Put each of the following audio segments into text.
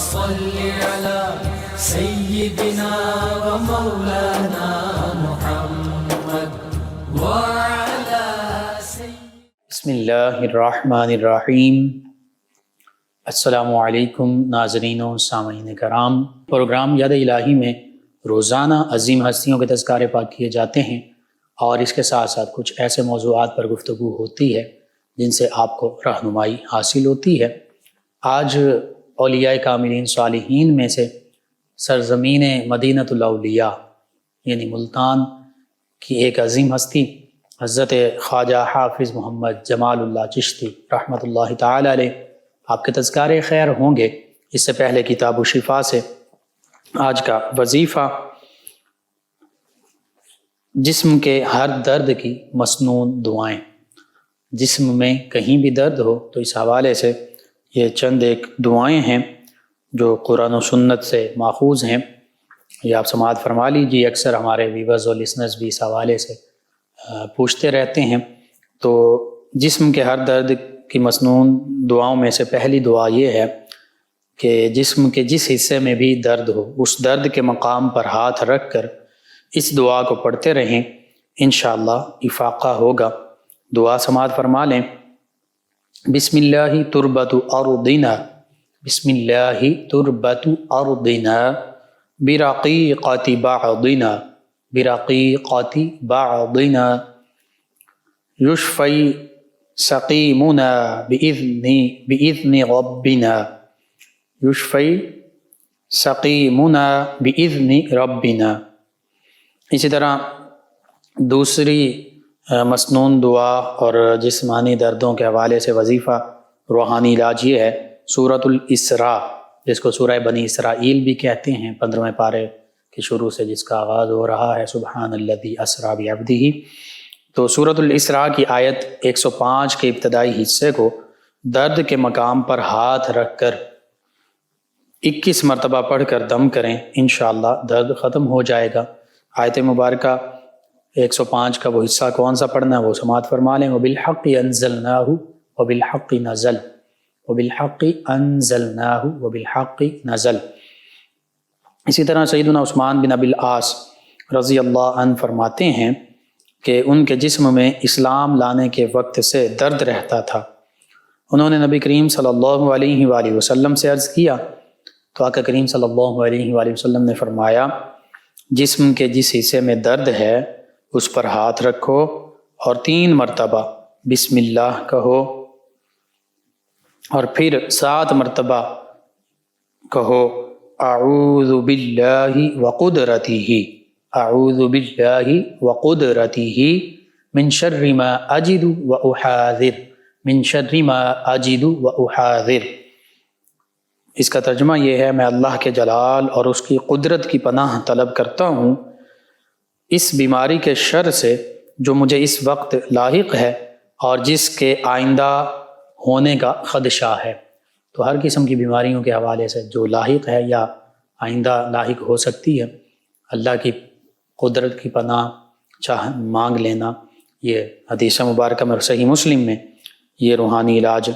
صل على سيدنا ومولانا محمد وعلى بسم اللہ الرحمن الرحیم۔ السلام علیکم ناظرین و سامعین کرام۔ پروگرام یاد الہی میں روزانہ عظیم ہستیوں کے تذکارے پاک کیے جاتے ہیں اور اس کے ساتھ ساتھ کچھ ایسے موضوعات پر گفتگو ہوتی ہے جن سے آپ کو رہنمائی حاصل ہوتی ہے۔ آج اولیاء کاملین صالحین میں سے سرزمین مدینۃ الاولیاء یعنی ملتان کی ایک عظیم ہستی حضرت خواجہ حافظ محمد جمال اللہ چشتی رحمۃ اللہ تعالی علیہ، آپ کے تذکارے خیر ہوں گے۔ اس سے پہلے کتاب و شفا سے آج کا وظیفہ جسم کے ہر درد کی مسنون دعائیں۔ جسم میں کہیں بھی درد ہو تو اس حوالے سے یہ چند ایک دعائیں ہیں جو قرآن و سنت سے ماخوذ ہیں، یہ آپ سماعت فرما لیجیے۔ اکثر ہمارے ویورز اور لسنرز بھی اس حوالے سے پوچھتے رہتے ہیں۔ تو جسم کے ہر درد کی مسنون دعاؤں میں سے پہلی دعا یہ ہے کہ جسم کے جس حصے میں بھی درد ہو اس درد کے مقام پر ہاتھ رکھ کر اس دعا کو پڑھتے رہیں، انشاءاللہ افاقہ ہوگا۔ دعا سماعت فرما لیں۔ بسم اللہ تربت ارضنا، بسم اللہ تربت ارضنا برقیقۃ بعضنا، برقیقۃ بعضنا یشفی سقیمنا بإذن ربنا، یشفی سقیمنا بإذن ربنا۔ اسی طرح دوسری مسنون دعا اور جسمانی دردوں کے حوالے سے وظیفہ روحانی علاج یہ ہے، سورۃ الاسراء جس کو سورہ بنی اسرائیل بھی کہتے ہیں، 15ویں پارے کے شروع سے جس کا آغاز ہو رہا ہے سبحان الذی اسریٰ بعبدہ۔ تو سورۃ الاسراء کی آیت 105 کے ابتدائی حصے کو درد کے مقام پر ہاتھ رکھ کر 21 مرتبہ پڑھ کر دم کریں، انشاءاللہ درد ختم ہو جائے گا۔ آیت مبارکہ 105 کا وہ حصہ کون سا پڑھنا ہے وہ سماعت فرما لیں۔ وَبِالْحَقِّ أَنزَلْنَاهُ وَبِالْحَقِّ نَزَلَ، وَبِالْحَقِّ أَنزَلْنَاهُ وَبِالْحَقِّ نَزَلَ۔ اسی طرح سیدنا عثمان بن ابی العاص رضی اللہ عنہ فرماتے ہیں کہ ان کے جسم میں اسلام لانے کے وقت سے درد رہتا تھا۔ انہوں نے نبی کریم صلی اللہ علیہ وآلہ وسلم سے عرض کیا تو آقا کریم صلی اللہ علیہ وآلہ وسلم نے فرمایا جسم کے جس حصے میں درد ہے اس پر ہاتھ رکھو اور 3 مرتبہ بسم اللہ کہو اور پھر 7 مرتبہ کہو اعوذ باللہ وقدرتہ، اعوذ باللہ وقدرتہ من شر ما اجد واحاذر، من شر ما اجد واحاذر۔ اس کا ترجمہ یہ ہے، میں اللہ کے جلال اور اس کی قدرت کی پناہ طلب کرتا ہوں اس بیماری کے شر سے جو مجھے اس وقت لاحق ہے اور جس کے آئندہ ہونے کا خدشہ ہے۔ تو ہر قسم کی بیماریوں کے حوالے سے جو لاحق ہے یا آئندہ لاحق ہو سکتی ہے، اللہ کی قدرت کی پناہ مانگ لینا، یہ حدیث مبارکہ میں صحیح مسلم میں یہ روحانی علاج،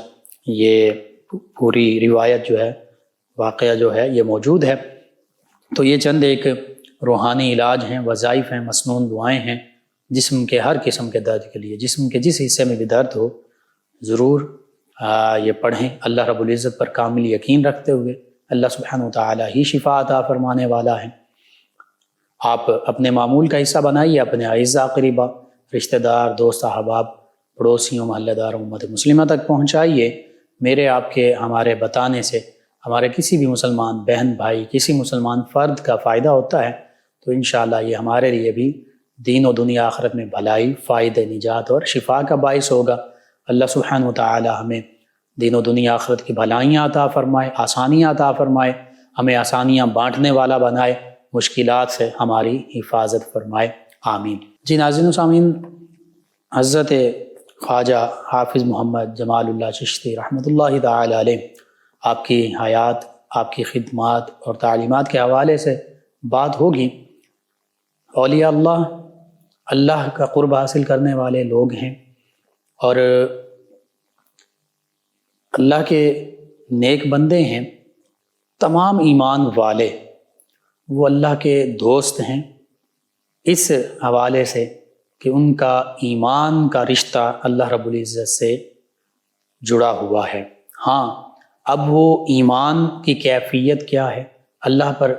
یہ پوری روایت جو ہے، واقعہ جو ہے یہ موجود ہے۔ تو یہ چند ایک روحانی علاج ہیں، وظائف ہیں، مسنون دعائیں ہیں جسم کے ہر قسم کے درد کے لیے۔ جسم کے جس حصے میں بھی درد ہو ضرور یہ پڑھیں، اللہ رب العزت پر کامل یقین رکھتے ہوئے۔ اللہ سبحانہ وتعالی ہی شفا عطا فرمانے والا ہے۔ آپ اپنے معمول کا حصہ بنائیے، اپنے اعزاء اقربا، رشتہ دار، دوست احباب، پڑوسیوں، محلہ دار، امت مسلمہ تک پہنچائیے۔ میرے آپ کے ہمارے بتانے سے ہمارے کسی بھی مسلمان بہن بھائی، کسی مسلمان فرد کا فائدہ ہوتا ہے تو انشاءاللہ یہ ہمارے لیے بھی دین و دنیا آخرت میں بھلائی، فائدہ، نجات اور شفا کا باعث ہوگا۔ اللہ سبحانہ وتعالی ہمیں دین و دنیا آخرت کی بھلائیاں عطا فرمائے، آسانیاں عطا فرمائے، ہمیں آسانیاں بانٹنے والا بنائے، مشکلات سے ہماری حفاظت فرمائے، آمین۔ جی ناظرین و سامعین، حضرت خواجہ حافظ محمد جمال اللہ چشتی رحمۃ اللہ تعالی علیہ، آپ کی حیات، آپ کی خدمات اور تعلیمات کے حوالے سے بات ہوگی۔ اولیاء اللہ کا قرب حاصل کرنے والے لوگ ہیں اور اللہ کے نیک بندے ہیں، تمام ایمان والے وہ اللہ کے دوست ہیں اس حوالے سے کہ ان کا ایمان کا رشتہ اللہ رب العزت سے جڑا ہوا ہے۔ ہاں، اب وہ ایمان کی کیفیت کیا ہے، اللہ پر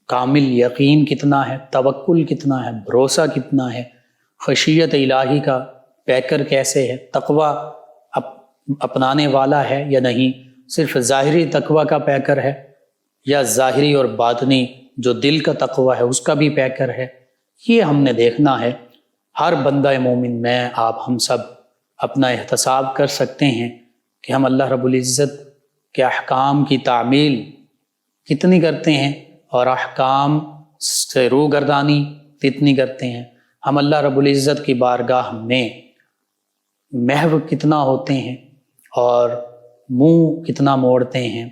کامل یقین کتنا ہے، توکل کتنا ہے، بھروسہ کتنا ہے، خشیت الہی کا پیکر کیسے ہے، تقوی اپنانے والا ہے یا نہیں، صرف ظاہری تقوی کا پیکر ہے یا ظاہری اور باطنی جو دل کا تقوی ہے اس کا بھی پیکر ہے، یہ ہم نے دیکھنا ہے۔ ہر بندہ مومن، میں آپ ہم سب اپنا احتساب کر سکتے ہیں کہ ہم اللہ رب العزت کے احکام کی تعمیل کتنی کرتے ہیں اور احکام سے روگردانی کتنی کرتے ہیں، ہم اللہ رب العزت کی بارگاہ میں محو کتنا ہوتے ہیں اور منہ کتنا موڑتے ہیں۔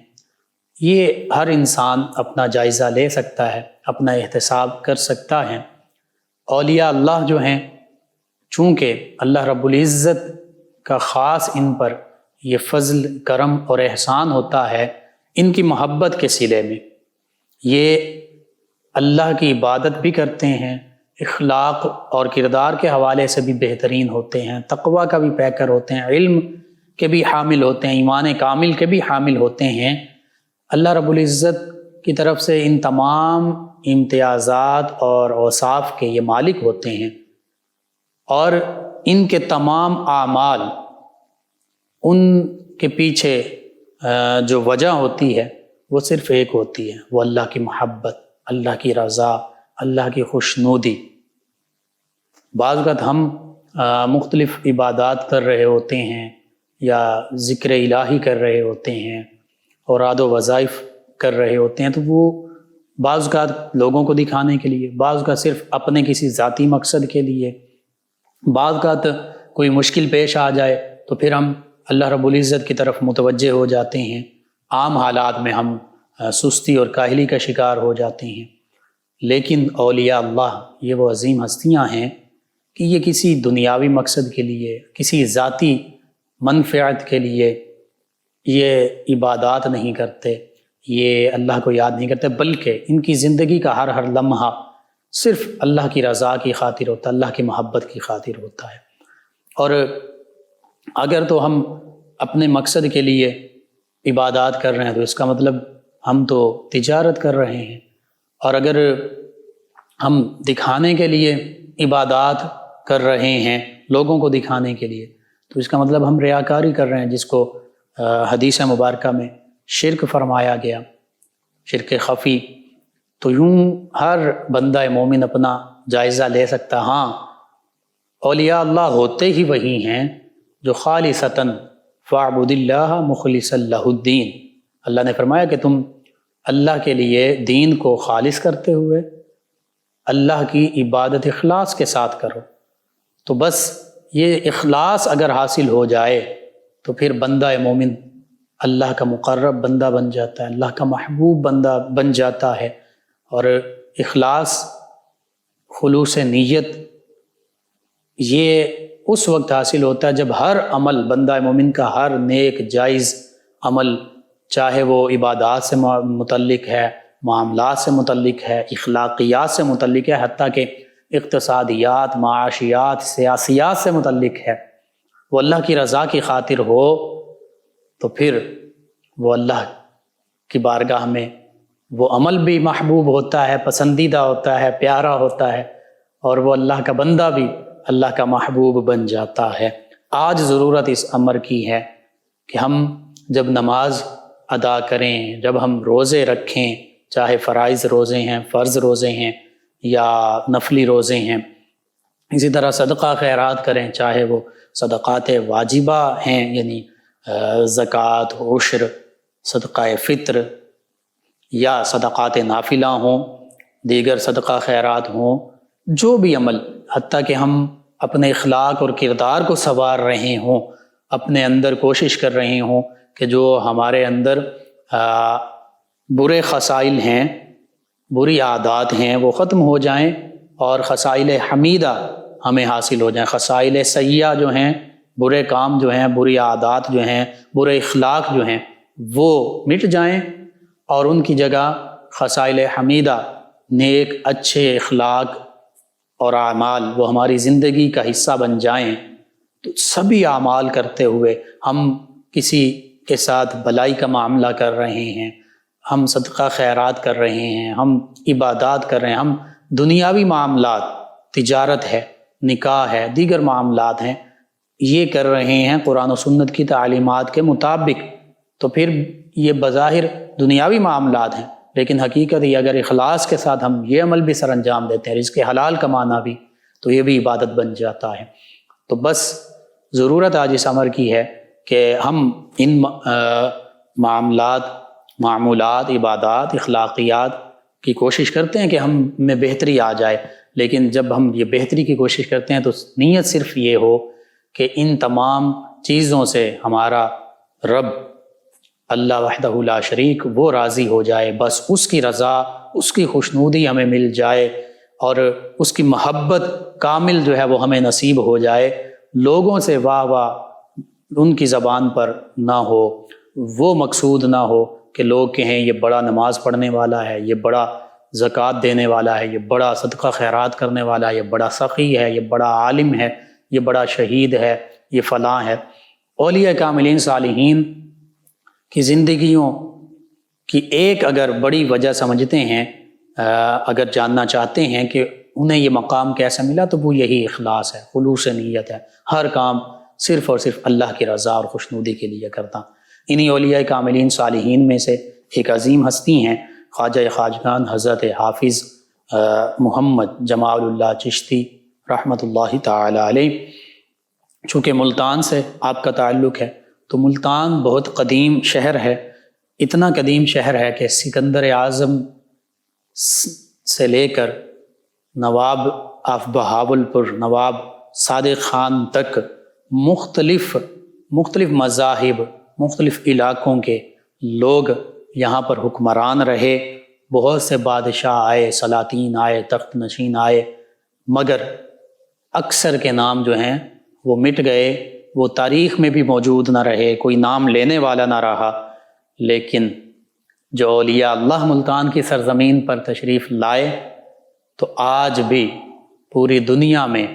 یہ ہر انسان اپنا جائزہ لے سکتا ہے، اپنا احتساب کر سکتا ہے۔ اولیاء اللہ جو ہیں، چونکہ اللہ رب العزت کا خاص ان پر یہ فضل، کرم اور احسان ہوتا ہے، ان کی محبت کے صلے میں یہ اللہ کی عبادت بھی کرتے ہیں، اخلاق اور کردار کے حوالے سے بھی بہترین ہوتے ہیں، تقوی کا بھی پیکر ہوتے ہیں، علم کے بھی حامل ہوتے ہیں، ایمان کامل کے بھی حامل ہوتے ہیں۔ اللہ رب العزت کی طرف سے ان تمام امتیازات اور اوصاف کے یہ مالک ہوتے ہیں، اور ان کے تمام اعمال، ان کے پیچھے جو وجہ ہوتی ہے وہ صرف ایک ہوتی ہے، وہ اللہ کی محبت، اللہ کی رضا، اللہ کی خوشنودی۔ بعض اوقات ہم مختلف عبادات کر رہے ہوتے ہیں یا ذکر الہی کر رہے ہوتے ہیں، اوراد و وظائف کر رہے ہوتے ہیں، تو وہ بعض اوقات لوگوں کو دکھانے کے لیے، بعض اوقات صرف اپنے کسی ذاتی مقصد کے لیے، بعض اوقات کوئی مشکل پیش آ جائے تو پھر ہم اللہ رب العزت کی طرف متوجہ ہو جاتے ہیں، عام حالات میں ہم سستی اور کاہلی کا شکار ہو جاتے ہیں۔ لیکن اولیاء اللہ یہ وہ عظیم ہستیاں ہیں کہ یہ کسی دنیاوی مقصد کے لیے، کسی ذاتی منفعت کے لیے یہ عبادات نہیں کرتے، یہ اللہ کو یاد نہیں کرتے، بلکہ ان کی زندگی کا ہر لمحہ صرف اللہ کی رضا کی خاطر ہوتا ہے، اللہ کی محبت کی خاطر ہوتا ہے۔ اور اگر تو ہم اپنے مقصد کے لیے عبادات کر رہے ہیں تو اس کا مطلب ہم تو تجارت کر رہے ہیں، اور اگر ہم دکھانے کے لیے عبادات کر رہے ہیں، لوگوں کو دکھانے کے لیے، تو اس کا مطلب ہم ریاکاری کر رہے ہیں، جس کو حدیث مبارکہ میں شرک فرمایا گیا، شرک خفی۔ تو یوں ہر بندہ مومن اپنا جائزہ لے سکتا۔ ہاں، اولیاء اللہ ہوتے ہی وہی ہیں جو خالصتاً فاعبد اللہ مخلصا لہ الدین، اللہ نے فرمایا کہ تم اللہ کے لیے دین کو خالص کرتے ہوئے اللہ کی عبادت اخلاص کے ساتھ کرو۔ تو بس یہ اخلاص اگر حاصل ہو جائے تو پھر بندہ مومن اللہ کا مقرب بندہ بن جاتا ہے، اللہ کا محبوب بندہ بن جاتا ہے۔ اور اخلاص، خلوص نیت، یہ اس وقت حاصل ہوتا ہے جب ہر عمل، بندہ مومن کا ہر نیک جائز عمل، چاہے وہ عبادات سے متعلق ہے، معاملات سے متعلق ہے، اخلاقیات سے متعلق ہے، حتیٰ کہ اقتصادیات، معاشیات، سیاسیات سے متعلق ہے، وہ اللہ کی رضا کی خاطر ہو، تو پھر وہ اللہ کی بارگاہ میں وہ عمل بھی محبوب ہوتا ہے، پسندیدہ ہوتا ہے، پیارا ہوتا ہے، اور وہ اللہ کا بندہ بھی اللہ کا محبوب بن جاتا ہے۔ آج ضرورت اس امر کی ہے کہ ہم جب نماز ادا کریں، جب ہم روزے رکھیں، چاہے فرائض روزے ہیں، فرض روزے ہیں یا نفلی روزے ہیں، اسی طرح صدقہ خیرات کریں، چاہے وہ صدقات واجبہ ہیں، یعنی زکوٰۃ، عشر، صدقہ فطر، یا صدقات نافلہ ہوں، دیگر صدقہ خیرات ہوں، جو بھی عمل، حتیٰ کہ ہم اپنے اخلاق اور کردار کو سنوار رہے ہوں، اپنے اندر کوشش کر رہے ہوں کہ جو ہمارے اندر برے خصائل ہیں، بری عادات ہیں، وہ ختم ہو جائیں اور خصائل حمیدہ ہمیں حاصل ہو جائیں۔ خصائل سیئہ جو ہیں، برے کام جو ہیں، بری عادات جو ہیں، برے اخلاق جو ہیں، وہ مٹ جائیں، اور ان کی جگہ خصائل حمیدہ، نیک اچھے اخلاق اور اعمال وہ ہماری زندگی کا حصہ بن جائیں، تو سبھی اعمال کرتے ہوئے ہم کسی کے ساتھ بھلائی کا معاملہ کر رہے ہیں، ہم صدقہ خیرات کر رہے ہیں، ہم عبادات کر رہے ہیں، ہم دنیاوی معاملات، تجارت ہے، نکاح ہے، دیگر معاملات ہیں، یہ کر رہے ہیں قرآن و سنت کی تعلیمات کے مطابق، تو پھر یہ بظاہر دنیاوی معاملات ہیں، لیکن حقیقت یہ اگر اخلاص کے ساتھ ہم یہ عمل بھی سر انجام دیتے ہیں، رزق حلال کمانا بھی، تو یہ بھی عبادت بن جاتا ہے۔ تو بس ضرورت آج اس امر کی ہے کہ ہم ان معمولات، عبادات، اخلاقیات کی کوشش کرتے ہیں کہ ہم میں بہتری آ جائے، لیکن جب ہم یہ بہتری کی کوشش کرتے ہیں تو نیت صرف یہ ہو کہ ان تمام چیزوں سے ہمارا رب اللہ وحدہ لا شریک وہ راضی ہو جائے، بس اس کی رضا، اس کی خوشنودی ہمیں مل جائے اور اس کی محبت کامل جو ہے وہ ہمیں نصیب ہو جائے، لوگوں سے واہ واہ ان کی زبان پر نہ ہو، وہ مقصود نہ ہو کہ لوگ کہیں یہ بڑا نماز پڑھنے والا ہے، یہ بڑا زکوٰۃ دینے والا ہے، یہ بڑا صدقہ خیرات کرنے والا ہے، یہ بڑا سخی ہے، یہ بڑا عالم ہے، یہ بڑا شہید ہے، یہ فلاں ہے۔ اولیاء کاملین صالحین کی زندگیوں کی ایک اگر بڑی وجہ سمجھتے ہیں، اگر جاننا چاہتے ہیں کہ انہیں یہ مقام کیسا ملا، تو وہ یہی اخلاص ہے، خلوص نیت ہے، ہر کام صرف اور صرف اللہ کی رضا اور خوشنودی کے لیے کرتا۔ انہی اولیاء کاملین صالحین میں سے ایک عظیم ہستی ہیں خواجہ خواجگان حضرت حافظ محمد جمال اللہ چشتی رحمۃ اللہ تعالی علیہ۔ چونکہ ملتان سے آپ کا تعلق ہے، تو ملتان بہت قدیم شہر ہے، اتنا قدیم شہر ہے کہ سکندر اعظم سے لے کر نواب آف بہاولپور، نواب صادق خان تک مختلف مذاہب، مختلف علاقوں کے لوگ یہاں پر حکمران رہے، بہت سے بادشاہ آئے، سلاطین آئے، تخت نشین آئے، مگر اکثر کے نام جو ہیں وہ مٹ گئے، وہ تاریخ میں بھی موجود نہ رہے، کوئی نام لینے والا نہ رہا۔ لیکن جو اولیاء اللہ ملتان کی سرزمین پر تشریف لائے، تو آج بھی پوری دنیا میں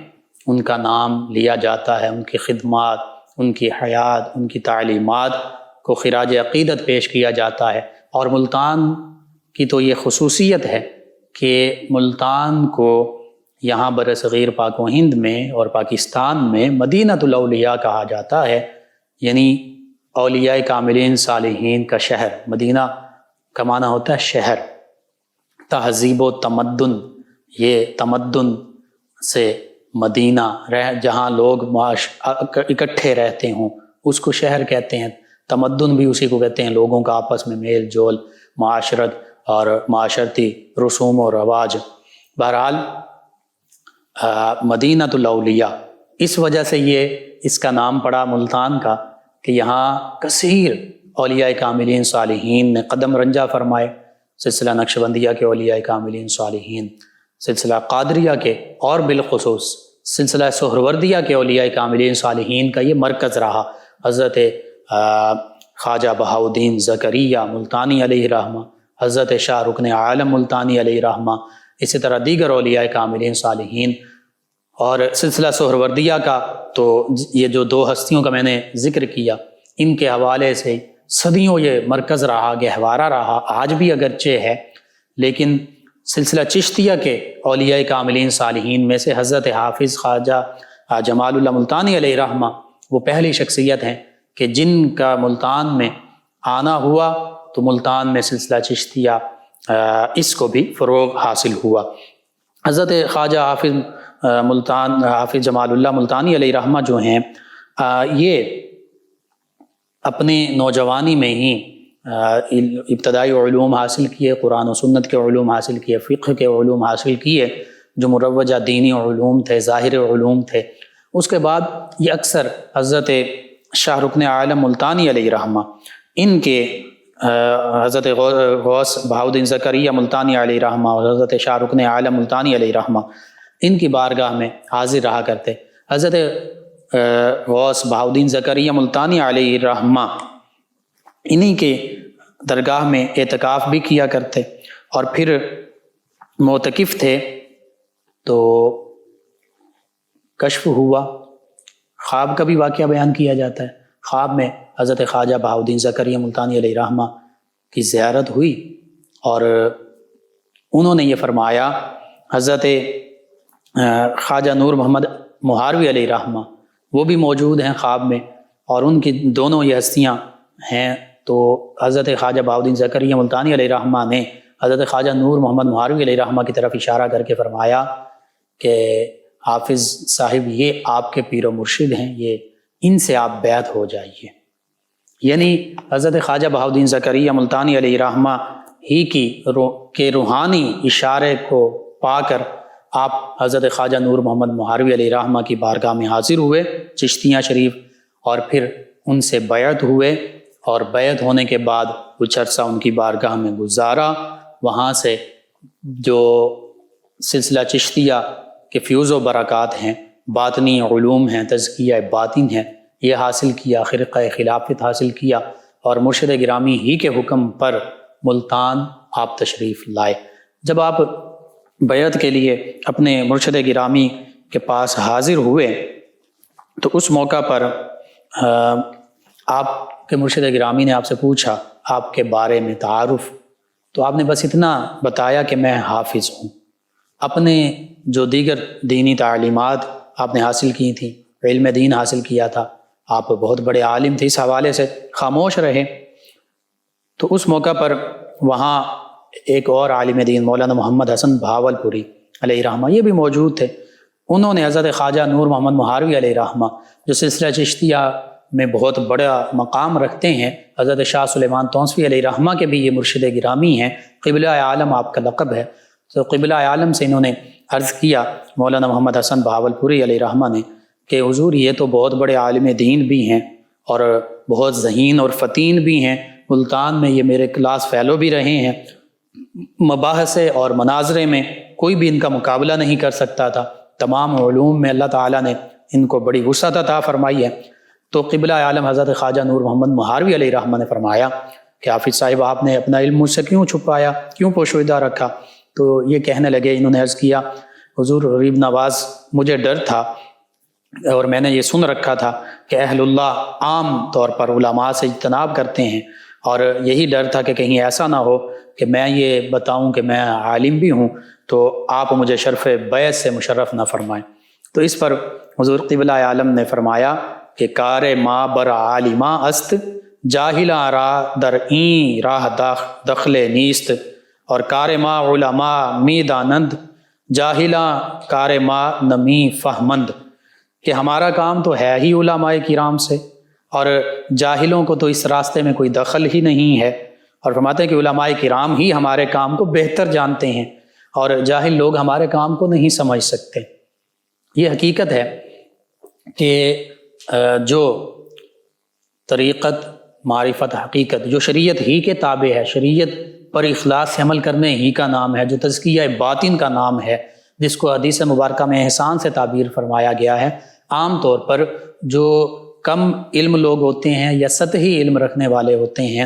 ان کا نام لیا جاتا ہے، ان کی خدمات، ان کی حیات، ان کی تعلیمات کو خراج عقیدت پیش کیا جاتا ہے۔ اور ملتان کی تو یہ خصوصیت ہے کہ ملتان کو یہاں برصغیر پاک و ہند میں اور پاکستان میں مدینۃ الاولیاء کہا جاتا ہے، یعنی اولیاء کاملین صالحین کا شہر۔ مدینہ کا معنی ہوتا ہے شہر، تہذیب و تمدن، یہ تمدن سے مدینہ جہاں لوگ اکٹھے رہتے ہوں اس کو شہر کہتے ہیں، تمدن بھی اسی کو کہتے ہیں، لوگوں کا آپس میں میل جول، معاشرت اور معاشرتی رسوم و رواج۔ بہرحال مدینۃ الاولیاء، اس وجہ سے یہ اس کا نام پڑا ملتان کا کہ یہاں کثیر اولیاء کاملین صالحین نے قدم رنجہ فرمائے، سلسلہ نقشبندیہ کے اولیاء کاملین صالحین، سلسلہ قادریہ کے، اور بالخصوص سلسلہ سہروردیہ کے اولیاء کاملین صالحین کا یہ مرکز رہا۔ حضرت خواجہ بہاؤدین زکریا ملتانی علیہ رحمہ، حضرت شاہ رکن عالم ملتانی علیہ رحمہ، اسی طرح دیگر اولیاء کاملین صالحین۔ اور سلسلہ سہروردیہ کا تو یہ جو دو ہستیوں کا میں نے ذکر کیا، ان کے حوالے سے صدیوں یہ مرکز رہا، گہوارہ رہا، آج بھی اگرچہ ہے، لیکن سلسلہ چشتیہ کے اولیاء کاملین صالحین میں سے حضرت حافظ خواجہ جمال اللہ ملتانی علیہ رحمہ وہ پہلی شخصیت ہیں کہ جن کا ملتان میں آنا ہوا تو ملتان میں سلسلہ چشتیہ اس کو بھی فروغ حاصل ہوا۔ حضرت خواجہ حافظ جمال اللہ ملتانی علیہ رحمہ جو ہیں، یہ اپنے نوجوانی میں ہی ابتدائی علوم حاصل کیے، قرآن و سنت کے علوم حاصل کیے، فقہ کے علوم حاصل کیے، جو مروجہ دینی علوم تھے، ظاہر علوم تھے۔ اس کے بعد یہ اکثر حضرت شاہ رکن عالم ملتانی علیہ رحمہ، ان کے حضرت غوث بہاؤدین زکریا ملتانی علیہ رحمہ اور حضرت شاہ رکن عالم ملتانی علیہ رحمہ، ان کی بارگاہ میں حاضر رہا کرتے۔ حضرت غوث بہاؤدین زکریا ملتانی علیہ رحمہ انہی کے درگاہ میں اعتکاف بھی کیا کرتے، اور پھر معتکف تھے تو کشف ہوا، خواب کا بھی واقعہ بیان کیا جاتا ہے۔ خواب میں حضرت خواجہ بہاؤالدین زکریا ملتانی علیہ رحمہ کی زیارت ہوئی، اور انہوں نے یہ فرمایا، حضرت خواجہ نور محمد مہاروی علیہ رحمہ وہ بھی موجود ہیں خواب میں، اور ان کی دونوں یہ ہستیاں ہیں۔ تو حضرت خواجہ بہاؤالدین زکریا ملتانی علیہ رحمہ نے حضرت خواجہ نور محمد مہاروی علیہ رحمہ کی طرف اشارہ کر کے فرمایا کہ حافظ صاحب یہ آپ کے پیر و مرشد ہیں، یہ ان سے آپ بیعت ہو جائیے۔ یعنی حضرت خواجہ بہاؤالدین زکریا ملتانی علیہ رحمہ ہی کے روحانی اشارے کو پا کر آپ حضرت خواجہ نور محمد مہاروی علیہ رحمہ کی بارگاہ میں حاضر ہوئے چشتیہ شریف، اور پھر ان سے بیعت ہوئے، اور بیعت ہونے کے بعد کچھ عرصہ ان کی بارگاہ میں گزارا۔ وہاں سے جو سلسلہ چشتیہ کے فیوز و برکات ہیں، باطنی علوم ہیں، تزکیہ باطن ہے، یہ حاصل کیا، خرقہ خلافت حاصل کیا، اور مرشد گرامی ہی کے حکم پر ملتان آپ تشریف لائے۔ جب آپ بیعت کے لیے اپنے مرشد گرامی کے پاس حاضر ہوئے تو اس موقع پر آپ کے مرشد گرامی نے آپ سے پوچھا آپ کے بارے میں تعارف، تو آپ نے بس اتنا بتایا کہ میں حافظ ہوں۔ اپنے جو دیگر دینی تعلیمات آپ نے حاصل کی تھیں، علم دین حاصل کیا تھا، آپ بہت بڑے عالم تھے، اس حوالے سے خاموش رہے۔ تو اس موقع پر وہاں ایک اور عالم دین مولانا محمد حسن بہاولپوری علیہ رحمہ یہ بھی موجود تھے۔ انہوں نے حضرت خواجہ نور محمد مہاروی علیہ رحمہ جو سلسلہ چشتیہ میں بہت بڑا مقام رکھتے ہیں، حضرت شاہ سلیمان تونسوی علیہ رحمہ کے بھی یہ مرشد گرامی ہیں، قبلہ عالم آپ کا لقب ہے۔ تو قبلہ عالم سے انہوں نے عرض کیا مولانا محمد حسن بہاولپوری علیہ رحمہ نے کہ حضور یہ تو بہت بڑے عالم دین بھی ہیں اور بہت ذہین اور فتین بھی ہیں، ملتان میں یہ میرے کلاس فیلو بھی رہے ہیں، مباحث اور مناظرے میں کوئی بھی ان کا مقابلہ نہیں کر سکتا تھا، تمام علوم میں اللہ تعالیٰ نے ان کو بڑی وسعت عطا فرمائی ہے۔ تو قبلہ عالم حضرت خواجہ نور محمد مہاروی علیہ رحمہ نے فرمایا کہ حافظ صاحب آپ نے اپنا علم مجھ سے کیوں چھپایا، کیوں پوشیدہ رکھا؟ تو یہ کہنے لگے، انہوں نے عرض کیا حضور غریب نواز مجھے ڈر تھا اور میں نے یہ سن رکھا تھا کہ اہل اللہ عام طور پر علماء سے اجتناب کرتے ہیں، اور یہی ڈر تھا کہ کہیں ایسا نہ ہو کہ میں یہ بتاؤں کہ میں عالم بھی ہوں تو آپ مجھے شرف بیعت سے مشرف نہ فرمائیں۔ تو اس پر حضور قبلہ عالم نے فرمایا کہ کار ما بر عالمہ است جاہلا را در این راہ دخل نیست، اور کار ما علماء می دانند جاہلا کار ما نمی فہمند، کہ ہمارا کام تو ہے ہی علماء کرام سے، اور جاہلوں کو تو اس راستے میں کوئی دخل ہی نہیں ہے، اور فرماتے ہیں کہ علماء کرام ہی ہمارے کام کو بہتر جانتے ہیں اور جاہل لوگ ہمارے کام کو نہیں سمجھ سکتے۔ یہ حقیقت ہے کہ جو طریقت، معرفت، حقیقت جو شریعت ہی کے تابع ہے، شریعت پر اخلاص سے عمل کرنے ہی کا نام ہے، جو تزکیہ باطن کا نام ہے، جس کو حدیث مبارکہ میں احسان سے تعبیر فرمایا گیا ہے، عام طور پر جو کم علم لوگ ہوتے ہیں یا سطحی علم رکھنے والے ہوتے ہیں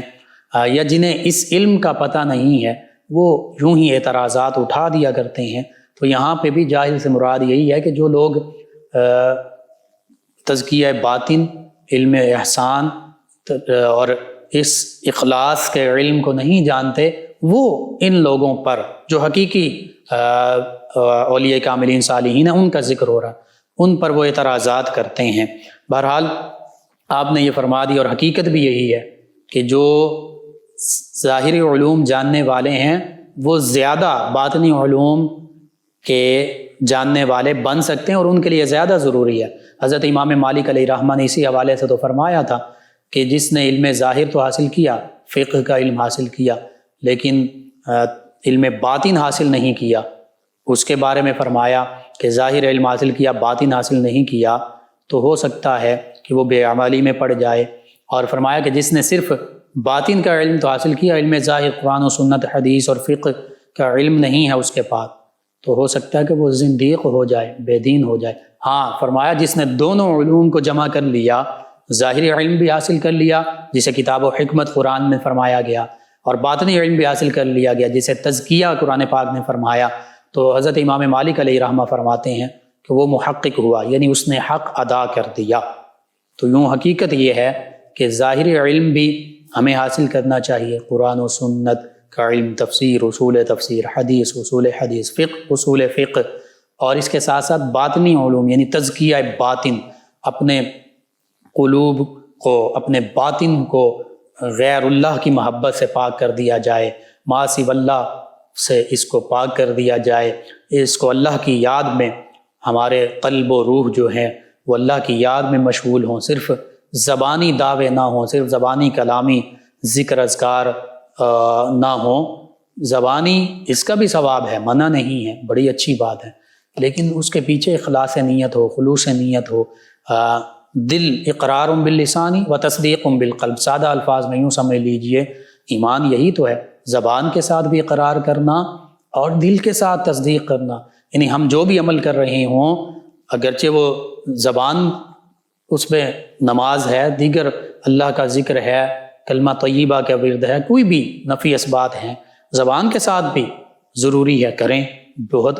یا جنہیں اس علم کا پتہ نہیں ہے، وہ یوں ہی اعتراضات اٹھا دیا کرتے ہیں۔ تو یہاں پہ بھی جاہل سے مراد یہی ہے کہ جو لوگ تزکیہ باطن، علم احسان اور اس اخلاص کے علم کو نہیں جانتے، وہ ان لوگوں پر جو حقیقی اولیاء کاملین صالحین ہیں ان کا ذکر ہو رہا، ان پر وہ اعتراضات کرتے ہیں۔ بہرحال آپ نے یہ فرما دی، اور حقیقت بھی یہی ہے کہ جو ظاہری علوم جاننے والے ہیں وہ زیادہ باطنی علوم کے جاننے والے بن سکتے ہیں، اور ان کے لیے زیادہ ضروری ہے۔ حضرت امام مالک علیہ رحمہ نے اسی حوالے سے تو فرمایا تھا کہ جس نے علم ظاہر تو حاصل کیا، فقہ کا علم حاصل کیا، لیکن علم باطن حاصل نہیں کیا، اس کے بارے میں فرمایا کہ ظاہر علم حاصل کیا، باطن حاصل نہیں کیا، تو ہو سکتا ہے کہ وہ بے عملی میں پڑ جائے۔ اور فرمایا کہ جس نے صرف باطن کا علم تو حاصل کیا، علم ظاہر قرآن و سنت، حدیث اور فقہ کا علم نہیں ہے اس کے پاس، تو ہو سکتا ہے کہ وہ زندیق ہو جائے، بے دین ہو جائے۔ ہاں فرمایا جس نے دونوں علوم کو جمع کر لیا، ظاہری علم بھی حاصل کر لیا جسے کتاب و حکمت قرآن میں فرمایا گیا، اور باطنی علم بھی حاصل کر لیا گیا، جسے تزکیہ قرآن پاک نے فرمایا، تو حضرت امام مالک علیہ رحمہ فرماتے ہیں کہ وہ محقق ہوا، یعنی اس نے حق ادا کر دیا۔ تو یوں حقیقت یہ ہے کہ ظاہری علم بھی ہمیں حاصل کرنا چاہیے، قرآن و سنت کا علم، تفسیر، تفسیر، حدیث، اصول حدیث، فقہ، اصول فقہ، اور اس کے ساتھ ساتھ باطنی علوم یعنی تزکیہ باطن، اپنے قلوب کو، اپنے باطن کو غیر اللہ کی محبت سے پاک کر دیا جائے، ما سوی اللہ سے اس کو پاک کر دیا جائے، اس کو اللہ کی یاد میں ہمارے قلب و روح جو ہیں وہ اللہ کی یاد میں مشغول ہوں، صرف زبانی دعوے نہ ہوں، صرف زبانی کلامی ذکر اذکار نہ ہوں۔ زبانی اس کا بھی ثواب ہے، منع نہیں ہے، بڑی اچھی بات ہے، لیکن اس کے پیچھے اخلاص نیت ہو، خلوص نیت ہو، دل اقرار باللسانی و تصدیق بالقلب، سادہ الفاظ میں یوں سمجھ لیجئے ایمان یہی تو ہے، زبان کے ساتھ بھی اقرار کرنا اور دل کے ساتھ تصدیق کرنا، یعنی ہم جو بھی عمل کر رہے ہوں اگرچہ وہ زبان اس پہ نماز ہے، دیگر اللہ کا ذکر ہے، کلمہ طیبہ کا ورد ہے، کوئی بھی نفی اسبات ہیں، زبان کے ساتھ بھی ضروری ہے کریں، بہت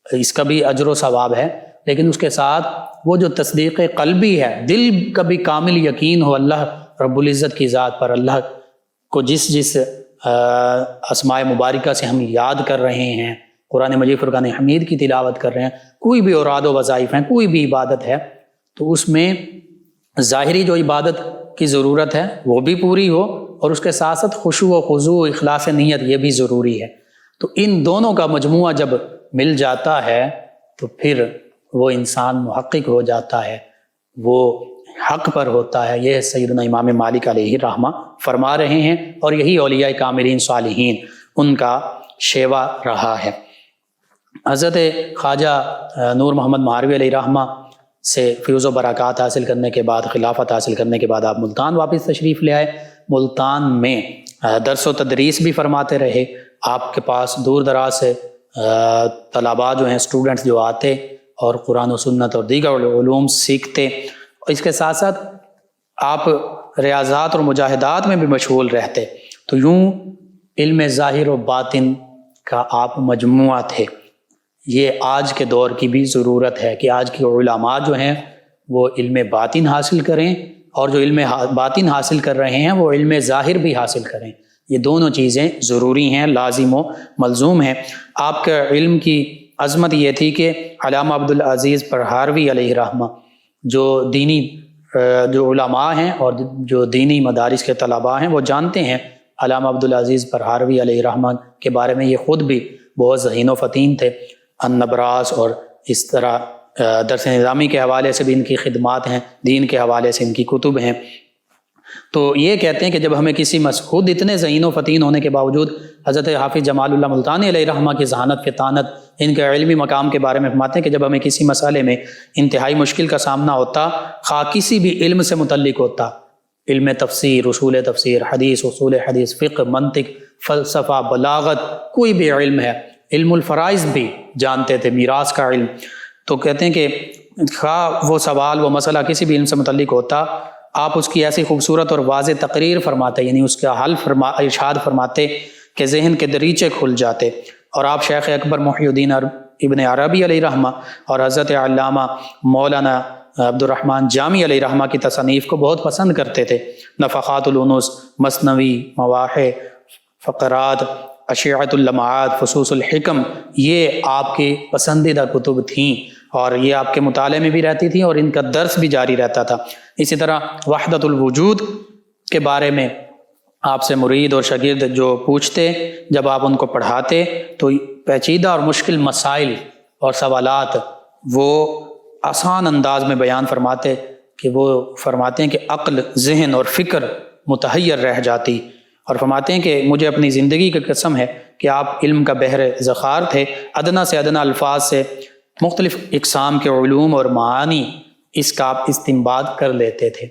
اس کا بھی اجر و ثواب ہے، لیکن اس کے ساتھ وہ جو تصدیق قلبی ہے، دل کا بھی کامل یقین ہو اللہ رب العزت کی ذات پر، اللہ کو جس اسماء مبارکہ سے ہم یاد کر رہے ہیں، قرآن مجید فرقان حمید کی تلاوت کر رہے ہیں، کوئی بھی اوراد و وظائف ہیں، کوئی بھی عبادت ہے، تو اس میں ظاہری جو عبادت کی ضرورت ہے وہ بھی پوری ہو، اور اس کے ساتھ ساتھ خشوع و خضوع، اخلاص نیت یہ بھی ضروری ہے۔ تو ان دونوں کا مجموعہ جب مل جاتا ہے تو پھر وہ انسان محقق ہو جاتا ہے، وہ حق پر ہوتا ہے۔ یہ سیدنا امام مالک علیہ رحمہ فرما رہے ہیں، اور یہی اولیاء کاملین صالحین ان کا شیوا رہا ہے۔ حضرت خواجہ نور محمد مہاروی علیہ رحمہ سے فیوز و برکات حاصل کرنے کے بعد، خلافت حاصل کرنے کے بعد آپ ملتان واپس تشریف لے آئے۔ ملتان میں درس و تدریس بھی فرماتے رہے، آپ کے پاس دور دراز سے طلباء جو ہیں، اسٹوڈنٹس جو آتے اور قرآن و سنت اور دیگر علوم سیکھتے، اور اس کے ساتھ ساتھ آپ ریاضات اور مجاہدات میں بھی مشغول رہتے۔ تو یوں علم ظاہر و باطن کا آپ مجموعہ تھے۔ یہ آج کے دور کی بھی ضرورت ہے کہ آج کے علماء جو ہیں وہ علم باطن حاصل کریں، اور جو علم باطن حاصل کر رہے ہیں وہ علم ظاہر بھی حاصل کریں۔ یہ دونوں چیزیں ضروری ہیں، لازم و ملزوم ہیں۔ آپ کے علم کی عظمت یہ تھی کہ علامہ عبدالعزیز پرہاروی علیہ رحمہ جو علماء ہیں اور جو دینی مدارس کے طلباء ہیں وہ جانتے ہیں علامہ عبدالعزیز پرہاروی علیہ رحمہ کے بارے میں، یہ خود بھی بہت ذہین و فطین تھے۔ النبراس اور اس طرح درس نظامی کے حوالے سے بھی ان کی خدمات ہیں، دین کے حوالے سے ان کی کتب ہیں۔ تو یہ کہتے ہیں کہ جب ہمیں کسی خود اتنے ذہین و فطین ہونے کے باوجود حضرت حافظ جمال اللہ ملتانی علیہ رحمہ کی ذہانت، فطانت، ان کے علمی مقام کے بارے میں فرماتے ہیں کہ جب ہمیں کسی مسئلے میں انتہائی مشکل کا سامنا ہوتا، خواہ کسی بھی علم سے متعلق ہوتا، علم تفسیر، اصول تفسیر، حدیث، اصول حدیث، فقہ، منطق، فلسفہ، بلاغت، کوئی بھی علم ہے، علم الفرائض بھی جانتے تھے، میراث کا علم، تو کہتے ہیں کہ خواہ وہ سوال، وہ مسئلہ کسی بھی علم سے متعلق ہوتا، آپ اس کی ایسی خوبصورت اور واضح تقریر فرماتے، یعنی اس کا حل ارشاد فرماتے کہ ذہن کے دریچے کھل جاتے۔ اور آپ شیخ اکبر محی الدین ابن عربی علیہ رحمہ اور حضرت علامہ مولانا عبد الرحمن جامی علیہ رحمہ کی تصانیف کو بہت پسند کرتے تھے۔ نفحات الانوس، مثنوی، مواحع، فقرات، اشعۃ اللمعات، فصوص الحکم، یہ آپ کی پسندیدہ کتب تھیں، اور یہ آپ کے مطالعے میں بھی رہتی تھیں اور ان کا درس بھی جاری رہتا تھا۔ اسی طرح وحدت الوجود کے بارے میں آپ سے مرید اور شاگرد جو پوچھتے، جب آپ ان کو پڑھاتے تو پیچیدہ اور مشکل مسائل اور سوالات وہ آسان انداز میں بیان فرماتے، کہ وہ فرماتے ہیں کہ عقل، ذہن اور فکر متحیر رہ جاتی، اور فرماتے ہیں کہ مجھے اپنی زندگی کی قسم ہے کہ آپ علم کا بحر ذخار تھے، ادنا سے ادنا الفاظ سے مختلف اقسام کے علوم اور معانی اس کا آپ استنباط کر لیتے تھے۔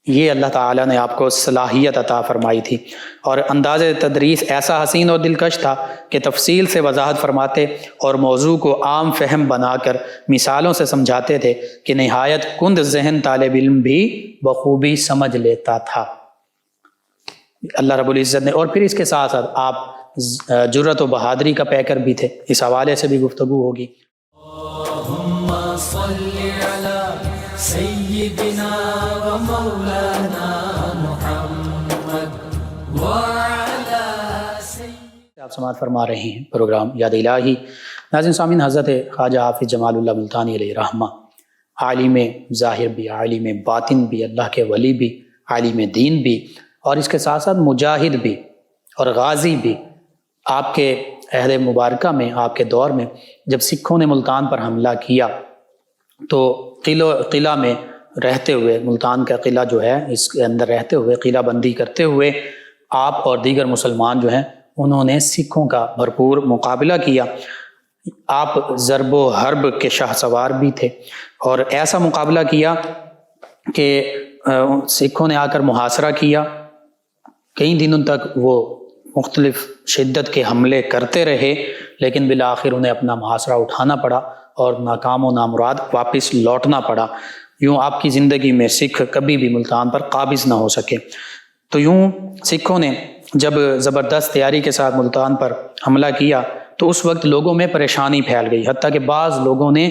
یہ اللہ تعالیٰ نے آپ کو صلاحیت عطا فرمائی تھی، اور انداز تدریس ایسا حسین اور دلکش تھا کہ تفصیل سے وضاحت فرماتے اور موضوع کو عام فہم بنا کر مثالوں سے سمجھاتے تھے کہ نہایت کند ذہن طالب علم بھی بخوبی سمجھ لیتا تھا۔ اللہ رب العزت نے، اور پھر اس کے ساتھ ساتھ آپ جرأت و بہادری کا پیکر بھی تھے، اس حوالے سے بھی گفتگو ہوگی۔ اللهم صل على سيدنا ومولانا محمد وعلى سيدنا۔ آپ سماعت فرما رہے ہیں پروگرام یاد الہی۔ ناظرین سامعین، حضرت خواجہ حافظ جمال اللہ ملتانی علیہ رحمہ عالم ظاہر بھی، عالم باطن بھی، اللہ کے ولی بھی، عالم دین بھی، اور اس کے ساتھ ساتھ مجاہد بھی اور غازی بھی۔ آپ کے عہد مبارکہ میں، آپ کے دور میں جب سکھوں نے ملتان پر حملہ کیا تو قلعہ میں رہتے ہوئے، ملتان کا قلعہ جو ہے اس کے اندر رہتے ہوئے، قلعہ بندی کرتے ہوئے آپ اور دیگر مسلمان جو ہیں انہوں نے سکھوں کا بھرپور مقابلہ کیا۔ آپ ضرب و حرب کے شاہ سوار بھی تھے، اور ایسا مقابلہ کیا کہ سکھوں نے آ کر محاصرہ کیا۔ کئی دنوں تک وہ مختلف شدت کے حملے کرتے رہے، لیکن بالآخر انہیں اپنا محاصرہ اٹھانا پڑا اور ناکام و نامراد واپس لوٹنا پڑا۔ یوں آپ کی زندگی میں سکھ کبھی بھی ملتان پر قابض نہ ہو سکے۔ تو یوں سکھوں نے جب زبردست تیاری کے ساتھ ملتان پر حملہ کیا تو اس وقت لوگوں میں پریشانی پھیل گئی، حتیٰ کہ بعض لوگوں نے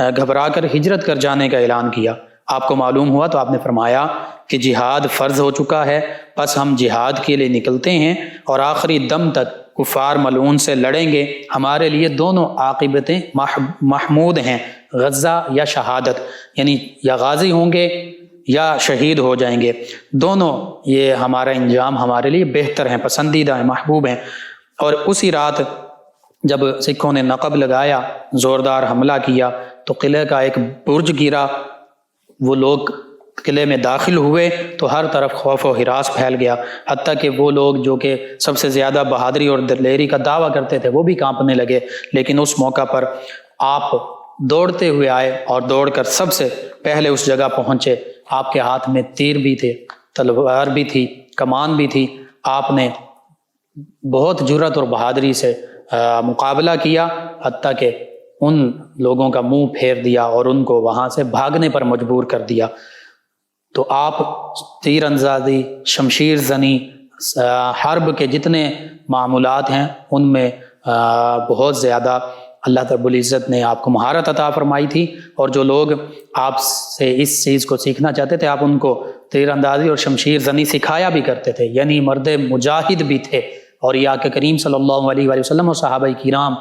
گھبرا کر ہجرت کر جانے کا اعلان کیا۔ آپ کو معلوم ہوا تو آپ نے فرمایا کہ جہاد فرض ہو چکا ہے، پس ہم جہاد کے لیے نکلتے ہیں اور آخری دم تک کفار ملعون سے لڑیں گے۔ ہمارے لیے دونوں عاقبتیں محمود ہیں، غزہ یا شہادت، یعنی یا غازی ہوں گے یا شہید ہو جائیں گے، دونوں یہ ہمارا انجام ہمارے لیے بہتر ہیں، پسندیدہ ہیں، محبوب ہیں۔ اور اسی رات جب سکھوں نے نقب لگایا، زوردار حملہ کیا تو قلعے کا ایک برج گرا، وہ لوگ قلعے میں داخل ہوئے تو ہر طرف خوف و ہراس پھیل گیا، حتیٰ کہ وہ لوگ جو کہ سب سے زیادہ بہادری اور دلیری کا دعویٰ کرتے تھے وہ بھی کانپنے لگے۔ لیکن اس موقع پر آپ دوڑتے ہوئے آئے اور دوڑ کر سب سے پہلے اس جگہ پہنچے۔ آپ کے ہاتھ میں تیر بھی تھے، تلوار بھی تھی، کمان بھی تھی۔ آپ نے بہت جرأت اور بہادری سے مقابلہ کیا، حتیٰ کہ ان لوگوں کا منہ پھیر دیا اور ان کو وہاں سے بھاگنے پر مجبور کر دیا۔ تو آپ تیر اندازی، شمشیر زنی، حرب کے جتنے معمولات ہیں ان میں بہت زیادہ اللہ رب العزت نے آپ کو مہارت عطا فرمائی تھی، اور جو لوگ آپ سے اس چیز کو سیکھنا چاہتے تھے آپ ان کو تیر اندازی اور شمشیر زنی سکھایا بھی کرتے تھے، یعنی مرد مجاہد بھی تھے۔ اور یہ آقا کریم صلی اللہ علیہ وآلہ وسلم اور صحابہ کرام،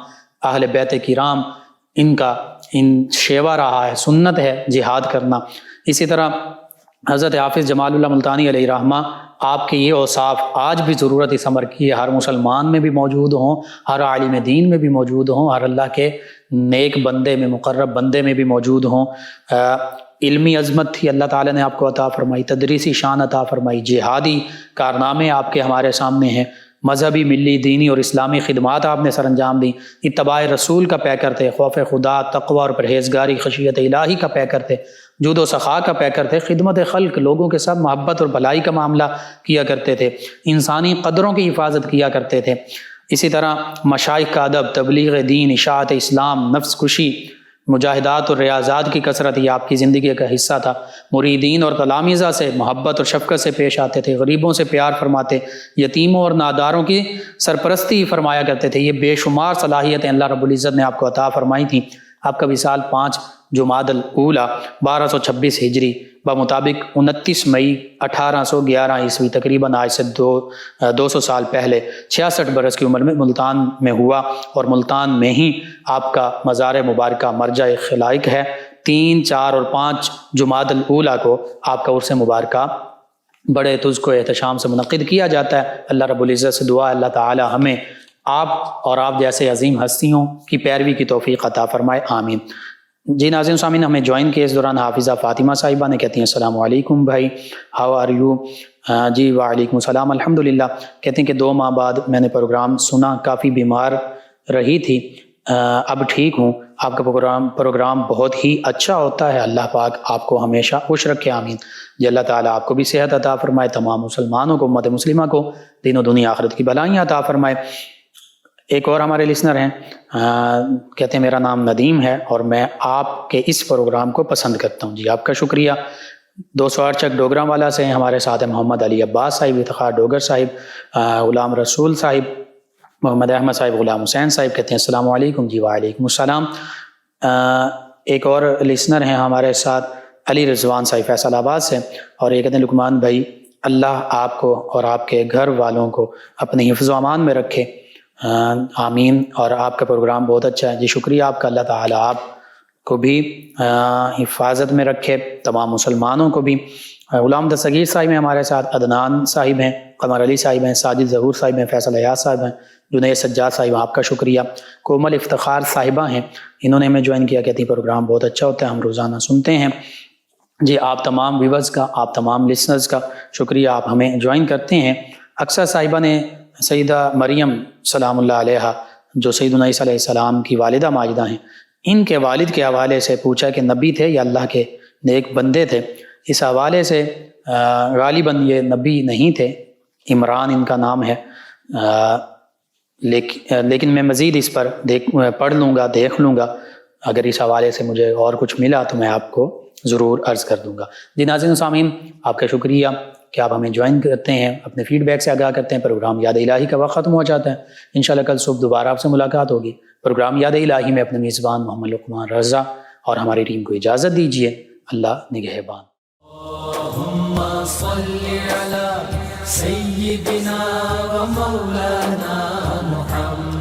اہل بیت کرام، ان کا شیوا رہا ہے، سنت ہے جہاد کرنا۔ اسی طرح حضرت حافظ جمال اللہ ملتانی علیہ رحمہ، آپ کے یہ اوصاف آج بھی ضرورت اس امر کی ہے، ہر مسلمان میں بھی موجود ہوں، ہر عالم دین میں بھی موجود ہوں، ہر اللہ کے نیک بندے میں، مقرب بندے میں بھی موجود ہوں۔ علمی عظمت تھی اللہ تعالیٰ نے آپ کو عطا فرمائی، تدریسی شان عطا فرمائی، جہادی کارنامے آپ کے ہمارے سامنے ہیں، مذہبی، ملی، دینی اور اسلامی خدمات آپ نے سر انجام دیں، اتباع رسول کا پیکر تھے، خوف خدا، تقوی اور پرہیزگاری، خشیت الہی کا پیکر تھے، جود و سخا کا پیکر تھے، خدمت خلق، لوگوں کے ساتھ محبت اور بھلائی کا معاملہ کیا کرتے تھے، انسانی قدروں کی حفاظت کیا کرتے تھے۔ اسی طرح مشائخ کا ادب، تبلیغ دین، اشاعت اسلام، نفس کشی، مجاہدات اور ریاضات کی کثرت یہ آپ کی زندگی کا حصہ تھا۔ مریدین اور تلامذہ سے محبت اور شفقت سے پیش آتے تھے، غریبوں سے پیار فرماتے، یتیموں اور ناداروں کی سرپرستی فرمایا کرتے تھے۔ یہ بے شمار صلاحیتیں اللہ رب العزت نے آپ کو عطا فرمائی تھیں۔ آپ کا وصال 5 جمادی الاولیٰ 1226 ہجری بمطابق 29 مئی 1811 عیسوی، تقریباً آج سے 200 سال پہلے 66 برس کی عمر میں ملتان میں ہوا، اور ملتان میں ہی آپ کا مزار مبارکہ مرجع خلائق ہے۔ 3، 4 اور 5 جمادی الاولیٰ کو آپ کا عرس مبارکہ بڑے تجھ کو احتشام سے منعقد کیا جاتا ہے۔ اللہ رب العزت سے دعا اللہ تعالی ہمیں آپ اور آپ جیسے عظیم ہستیوں کی پیروی کی توفیق عطا فرمائے، آمین۔ جی ناظرین سامعین، ہمیں جوائن کیے اس دوران حافظہ فاطمہ صاحبہ نے، کہتی ہیں السلام علیکم بھائی، ہاؤ آر یو؟ جی وعلیکم السلام، الحمدللہ۔ کہتی ہیں کہ 2 ماہ بعد میں نے پروگرام سنا، کافی بیمار رہی تھی، اب ٹھیک ہوں۔ آپ کا پروگرام بہت ہی اچھا ہوتا ہے، اللہ پاک آپ کو ہمیشہ خوش رکھے، آمین۔ جی اللہ تعالیٰ آپ کو بھی صحت عطا فرمائے، تمام مسلمانوں کو، امت مسلمہ کو دین و دنیا آخرت کی بھلائیاں عطا فرمائے۔ ایک اور ہمارے لسنر ہیں، کہتے ہیں میرا نام ندیم ہے اور میں آپ کے اس پروگرام کو پسند کرتا ہوں۔ جی آپ کا شکریہ، 208 چک ڈوگرا والا سے ہیں، ہمارے ساتھ ہیں محمد علی عباس صاحب، افتخار ڈوگر صاحب، غلام رسول صاحب، محمد احمد صاحب، غلام حسین صاحب، کہتے ہیں السلام علیکم۔ جی وعلیکم السلام۔ ایک اور لسنر ہیں ہمارے ساتھ علی رضوان صاحب فیصل آباد سے، اور یہ کہتے ہیں لقمان بھائی اللہ آپ کو اور آپ کے گھر والوں کو اپنے حفظ و امان میں رکھے، آمین۔ اور آپ کا پروگرام بہت اچھا ہے، جی شکریہ آپ کا، اللہ تعالیٰ آپ کو بھی حفاظت میں رکھے، تمام مسلمانوں کو بھی۔ غلام دستگیر صاحب ہیں ہمارے ساتھ، عدنان صاحب ہیں، قمر علی صاحب ہیں، ساجد ظہور صاحب ہیں، فیصل ایاز صاحب ہیں، جنید سجاد صاحب، آپ کا شکریہ۔ کومل افتخار صاحبہ ہیں، انہوں نے ہمیں جوائن کیا، کہتی پروگرام بہت اچھا ہوتا ہے، ہم روزانہ سنتے ہیں۔ جی آپ تمام ویورز کا، آپ تمام لسنرز کا شکریہ، آپ ہمیں جوائن کرتے ہیں۔ اکثر صاحبہ نے سیدہ مریم سلام اللہ علیہا، جو سیدنا عیسیٰ علیہ السلام کی والدہ ماجدہ ہیں، ان کے والد کے حوالے سے پوچھا کہ نبی تھے یا اللہ کے نیک بندے تھے۔ اس حوالے سے غالباً یہ نبی نہیں تھے، عمران ان کا نام ہے، لیکن میں مزید اس پر پڑھ لوں گا، دیکھ لوں گا، اگر اس حوالے سے مجھے اور کچھ ملا تو میں آپ کو ضرور عرض کر دوں گا۔ جی ناظرین و سامعین، آپ کا شکریہ کہ آپ ہمیں جوائن کرتے ہیں، اپنے فیڈ بیک سے آگاہ کرتے ہیں۔ پروگرام یاد الہی کا وقت ختم ہو جاتا ہے، انشاءاللہ کل صبح دوبارہ آپ سے ملاقات ہوگی۔ پروگرام یاد الہی میں اپنے میزبان محمد لقمان رضا اور ہماری ٹیم کو اجازت دیجیے، اللہ نگہبان۔ اللہم صل علی سیدنا و مولانا محمد